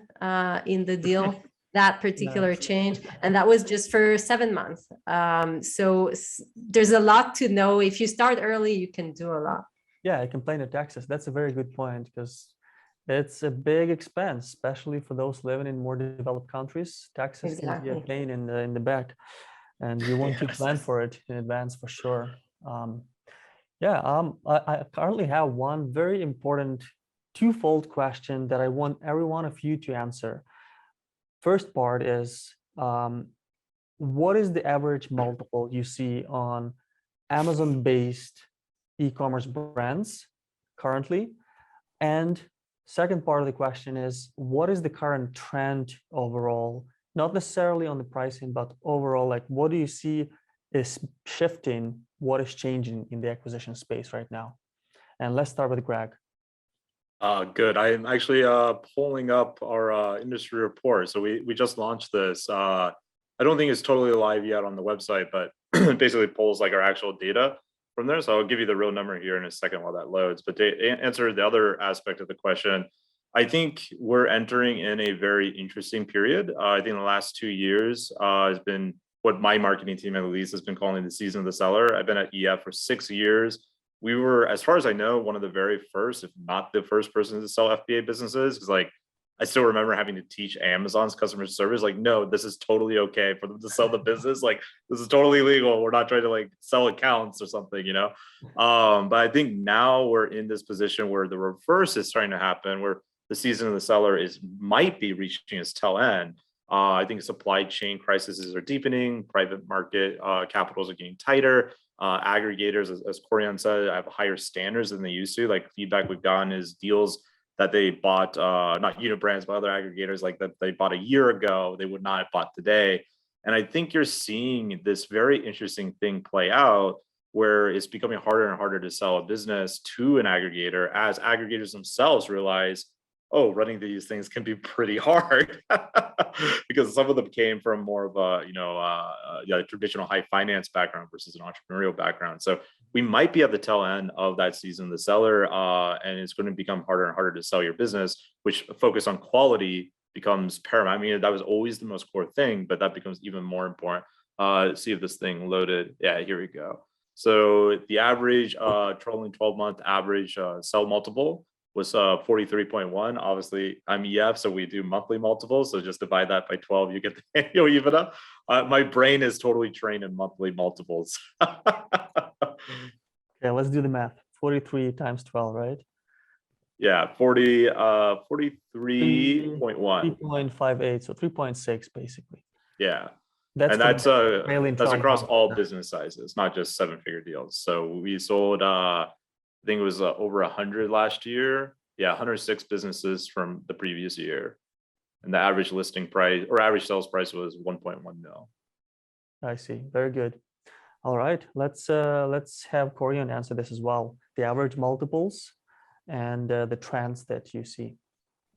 in the deal. That particular change, and that was just for 7 months. So there's a lot to know. If you start early, you can do a lot. Yeah, I can play the taxes. That's a very good point, because it's a big expense, especially for those living in more developed countries. Taxes can be a pain in the back, and you want to plan for it in advance for sure. I currently have one very important twofold question that I want every one of you to answer. First part is, what is the average multiple you see on Amazon-based e-commerce brands currently? And second part of the question is, what is the current trend overall, not necessarily on the pricing, but overall, like what do you see is shifting, what is changing in the acquisition space right now? And let's start with Greg. Good. I am actually pulling up our industry report. So we just launched this. I don't think it's totally live yet on the website, but basically pulls like our actual data from there. So I'll give you the real number here in a second while that loads. But to answer the other aspect of the question, I think we're entering in a very interesting period. I think the last 2 years has been what my marketing team at least has been calling the season of the seller. I've been at EF for 6 years. We were, as far as I know, one of the very first, if not the first person to sell FBA businesses. Because like, I still remember having to teach Amazon's customer service, like, no, this is totally okay for them to sell the business. Like, this is totally legal. We're not trying to like sell accounts or something, you know? But I think now we're in this position where the reverse is starting to happen, where the season of the seller might be reaching its tail end. I think supply chain crises are deepening, private market capitals are getting tighter. Aggregators, as Corian said, have higher standards than they used to. Like feedback we've gotten is deals that they bought, not unit brands, but other aggregators like that they bought a year ago, they would not have bought today. And I think you're seeing this very interesting thing play out where it's becoming harder and harder to sell a business to an aggregator as aggregators themselves realize, oh, running these things can be pretty hard because some of them came from more of a traditional high finance background versus an entrepreneurial background. So we might be at the tail end of that season, the seller, and it's going to become harder and harder to sell your business, which focus on quality becomes paramount. I mean, that was always the most core thing, but that becomes even more important. See if this thing loaded. Yeah, here we go. So the average trailing 12-month average sell multiple was 43.1. Obviously, I'm EF, so we do monthly multiples. So just divide that by 12, you get the annual EBITDA. My brain is totally trained in monthly multiples. Yeah, let's do the math. 43 times 12, right? Yeah, 43.1. 3.58, so 3.6 basically. Yeah. That's and that's trailing that's 12 across months. all business sizes, not just 7-figure deals. So we sold, I think it was over 100 last year. Yeah, 106 businesses from the previous year, and the average listing price or average sales price was 1.1 mil. I see. Very good. All right, let's have Corian answer this as well. The average multiples and the trends that you see.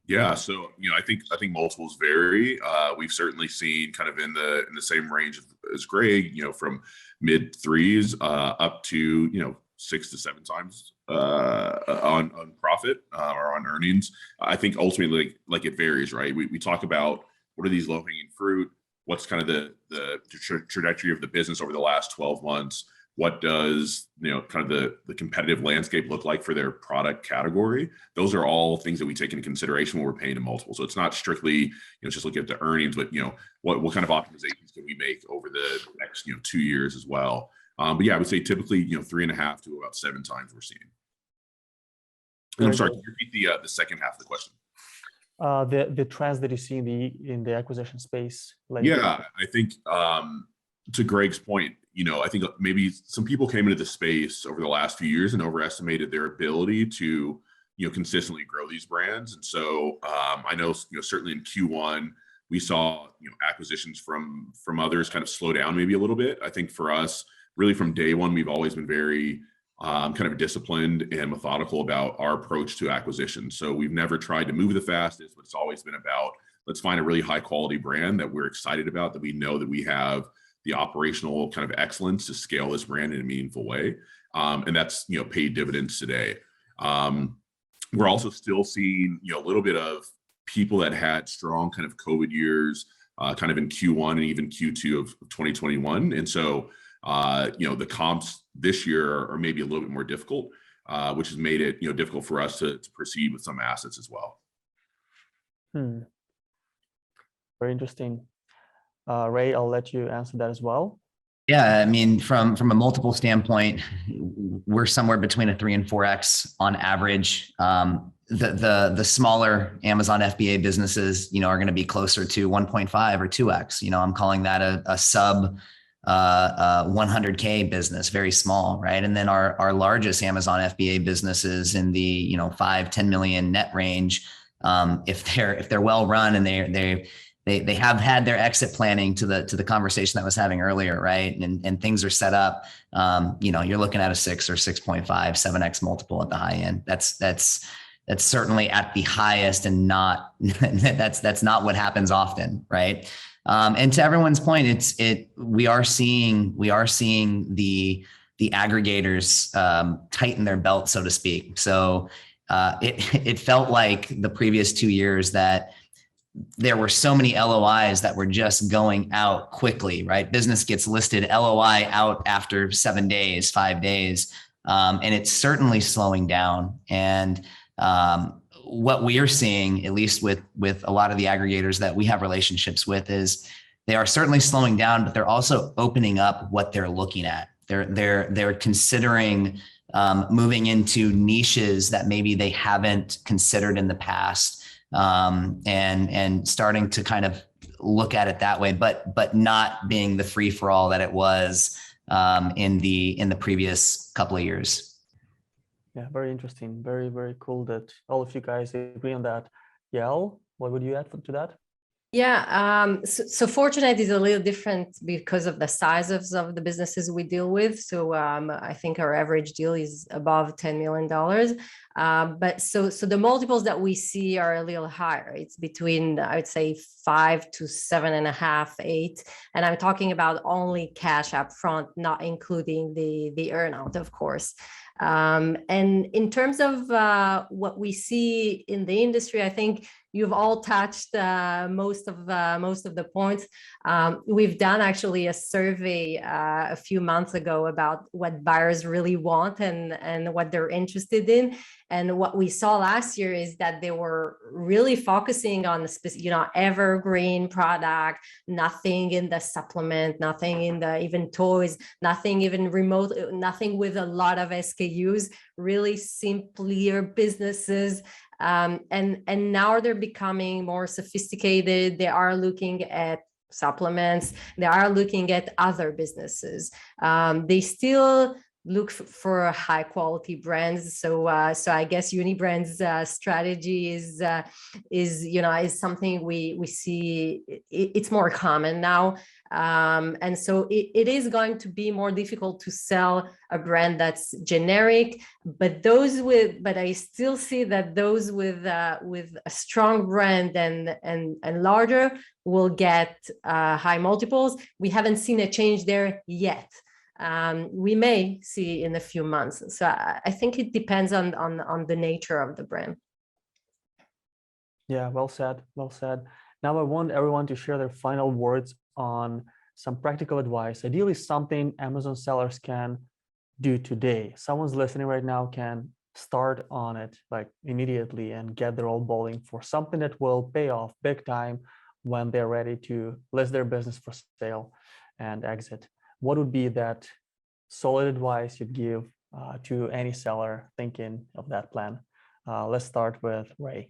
Yeah, so I think multiples vary. We've certainly seen kind of in the same range as Greg, from mid threes up to 6 to 7 times on profit or on earnings. I think ultimately like it varies, right? We talk about what are these low hanging fruit, what's kind of the trajectory of the business over the last 12 months. What does kind of the competitive landscape look like for their product category? Those are all things that we take into consideration when we're paying a multiple. So it's not strictly just looking at the earnings, but what kind of optimizations can we make over the next 2 years as well. But yeah, I would say typically 3.5 to about 7 times we're seeing. And I'm sorry, can you repeat the second half of the question? The trends that you see in the acquisition space. Yeah, I think to Greg's point, I think maybe some people came into the space over the last few years and overestimated their ability to, consistently grow these brands. And so I know, certainly in Q1, we saw, acquisitions from others kind of slow down maybe a little bit. I think for us, really from day one, we've always been very kind of disciplined and methodical about our approach to acquisition. So we've never tried to move the fastest, but it's always been about, let's find a really high quality brand that we're excited about, that we know that we have the operational kind of excellence to scale this brand in a meaningful way. And that's, paid dividends today. We're also still seeing, a little bit of people that had strong kind of COVID years, kind of in Q1 and even Q2 of 2021. And so, the comps this year are maybe a little bit more difficult, which has made it, difficult for us to proceed with some assets as well. Very interesting. Ray, I'll let you answer that as well. Yeah, I mean, from a multiple standpoint, we're somewhere between a 3 and 4x on average. The smaller Amazon FBA businesses, are going to be closer to 1.5 or 2x. I'm calling that a sub 100K business, very small, right? And then our largest Amazon FBA businesses in the 5-10 million net range. If they're well run and they have had their exit planning to the conversation that I was having earlier, right? And things are set up. You're looking at a 6 or 6.5, 7x multiple at the high end. That's certainly at the highest, and not that's not what happens often, right? And to everyone's point, we are seeing the aggregators tighten their belt, so to speak. So it felt like the previous 2 years that there were so many LOIs that were just going out quickly, right? Business gets listed, LOI out after 7 days, 5 days. And it's certainly slowing down. And what we are seeing, at least with a lot of the aggregators that we have relationships with, is they are certainly slowing down, but they're also opening up what they're looking at. They're considering moving into niches that maybe they haven't considered in the past. And starting to kind of look at it that way, but not being the free for all that it was in the previous couple of years. Yeah, very interesting. Very, very cool that all of you guys agree on that. Yael, what would you add to that? Yeah, so Fortinet is a little different because of the sizes of the businesses we deal with. So I think our average deal is above $10 million. But so the multiples that we see are a little higher. It's between, I would say, 5 to 7.5, 8. And I'm talking about only cash up front, not including the earnout, of course. And in terms of what we see in the industry, I think you've all touched most of the points. We've done actually a survey a few months ago about what buyers really want and what they're interested in. And what we saw last year is that they were really focusing on the evergreen product, nothing in the supplement, nothing in the even toys, nothing even remote, nothing with a lot of SKUs, really simpler businesses. And now they're becoming more sophisticated. They are looking at supplements. They are looking at other businesses. They still look for high quality brands. So I guess Unibrand's strategy is something we see. It's more common now. And so it is going to be more difficult to sell a brand that's generic, but I still see that those with a strong brand and larger will get high multiples. We haven't seen a change there yet. We may see in a few months. So I think it depends on the nature of the brand. Yeah, well said, well said. Now I want everyone to share their final words on some practical advice, ideally something Amazon sellers can do today. Someone's listening right now can start on it like immediately and get their own bowling for something that will pay off big time when they're ready to list their business for sale and exit. What would be that solid advice you'd give to any seller thinking of that plan? Let's start with Ray.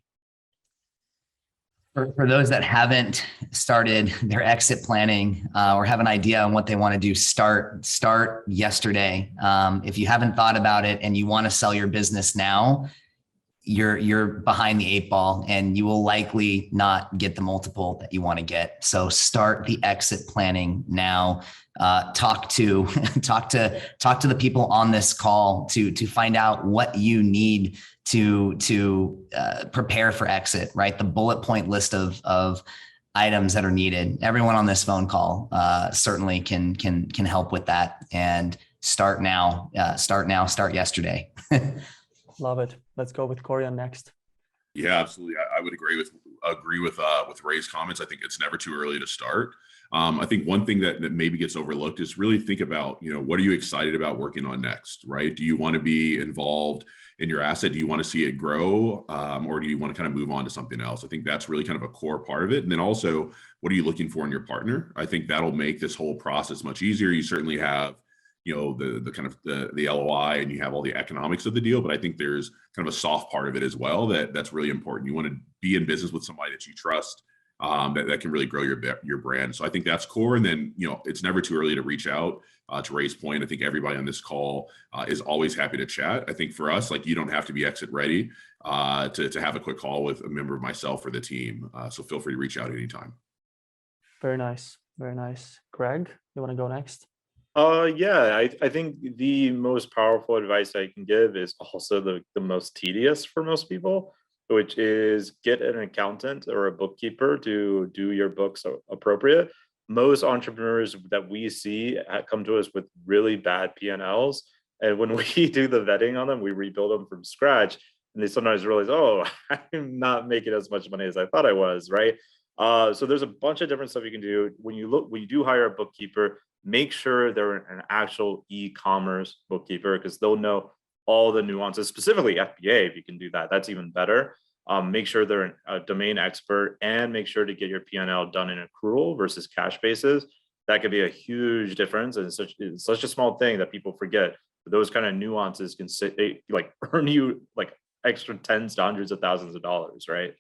For those that haven't started their exit planning or have an idea on what they want to do, start yesterday. If you haven't thought about it and you want to sell your business now, you're behind the 8 ball and you will likely not get the multiple that you want to get. So start the exit planning now. Talk to the people on this call to find out what you need to prepare for exit, right? The bullet point list of items that are needed. Everyone on this phone call certainly can help with that. And start now. Start yesterday. Love it. Let's go with Corian next. Yeah, absolutely. I would agree with Ray's comments. I think it's never too early to start. I think one thing that maybe gets overlooked is really think about, what are you excited about working on next, right? Do you want to be involved in your asset? Do you want to see it grow? Or do you want to kind of move on to something else? I think that's really kind of a core part of it. And then also, what are you looking for in your partner? I think that'll make this whole process much easier. You certainly have the kind of the LOI and you have all the economics of the deal, but I think there's kind of a soft part of it as well that's really important. You want to be in business with somebody that you trust, that can really grow your brand. So I think that's core. And then, it's never too early to reach out. To Ray's point, I think everybody on this call is always happy to chat. I think for us, you don't have to be exit ready to have a quick call with a member of myself or the team. So feel free to reach out anytime. Very nice. Very nice. Greg, you want to go next? Yeah, I think the most powerful advice I can give is also the most tedious for most people, which is get an accountant or a bookkeeper to do your books appropriate. Most entrepreneurs that we see come to us with really bad P&Ls. And when we do the vetting on them, we rebuild them from scratch. And they sometimes realize, oh, I'm not making as much money as I thought I was, right? So there's a bunch of different stuff you can do. When you do hire a bookkeeper, make sure they're an actual e-commerce bookkeeper because they'll know all the nuances, specifically FBA. If you can do that, that's even better. Make sure they're a domain expert and make sure to get your P&L done in accrual versus cash basis. That could be a huge difference. And it's such a small thing that people forget. But those kind of nuances can earn you extra tens to hundreds of thousands of dollars, right?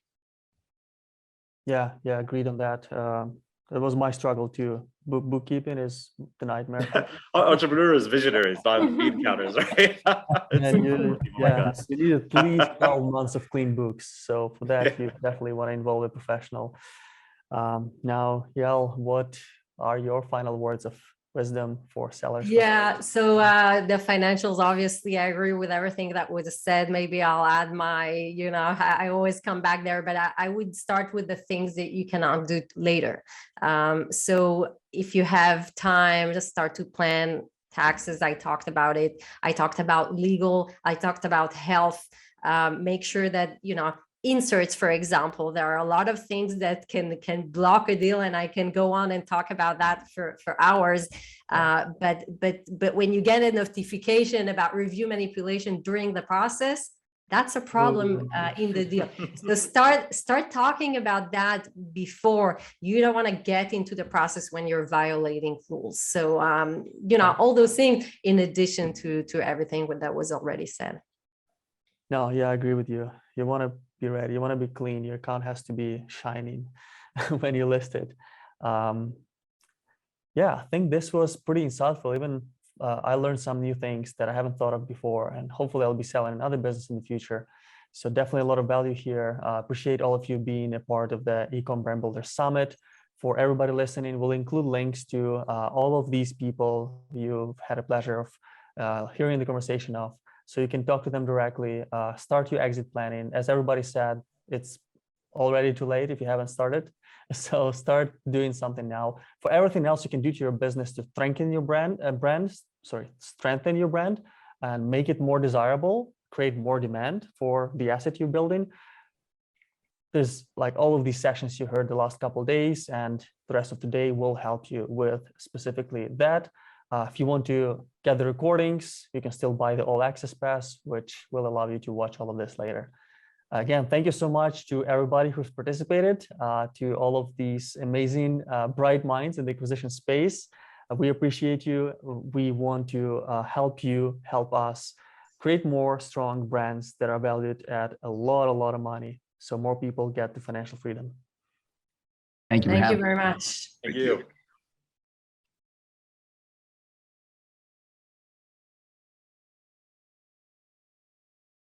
Yeah, agreed on that. That was my struggle too. Bookkeeping is the nightmare. Entrepreneurs, visionaries, not bean counters, right? You need at least 12 months of clean books. So for that, you definitely want to involve a professional. Now, Yael, what are your final words of wisdom for sellers? Yeah, so the financials, obviously, I agree with everything that was said. Maybe I'll add my, I always come back there, but I would start with the things that you cannot do later. So if you have time, just start to plan taxes. I talked about it. I talked about legal. I talked about health. Make sure that, inserts, for example, there are a lot of things that can block a deal, and I can go on and talk about that for hours. But when you get a notification about review manipulation during the process, that's a problem in the deal. So start talking about that before. You don't want to get into the process when you're violating rules. So all those things in addition to everything that was already said. No, yeah, I agree with you. You want to be ready. You want to be clean. Your account has to be shining when you list it. Yeah, I think this was pretty insightful. Even I learned some new things that I haven't thought of before, and hopefully I'll be selling another business in the future. So definitely a lot of value here. Appreciate all of you being a part of the Ecom Brand Builder Summit. For everybody listening, we'll include links to all of these people you've had a pleasure of hearing the conversation of. So you can talk to them directly, start your exit planning. As everybody said, it's already too late if you haven't started. So start doing something now. For everything else you can do to your business to strengthen your strengthen your brand and make it more desirable, create more demand for the asset you're building. There's like all of these sessions you heard the last couple of days, and the rest of today will help you with specifically that. If you want to get the recordings, you can still buy the All Access Pass, which will allow you to watch all of this later. Again, thank you so much to everybody who's participated, to all of these amazing, bright minds in the acquisition space. We appreciate you. We want to help us create more strong brands that are valued at a lot of money, so more people get the financial freedom. Thank you. Thank you very much. Thank you.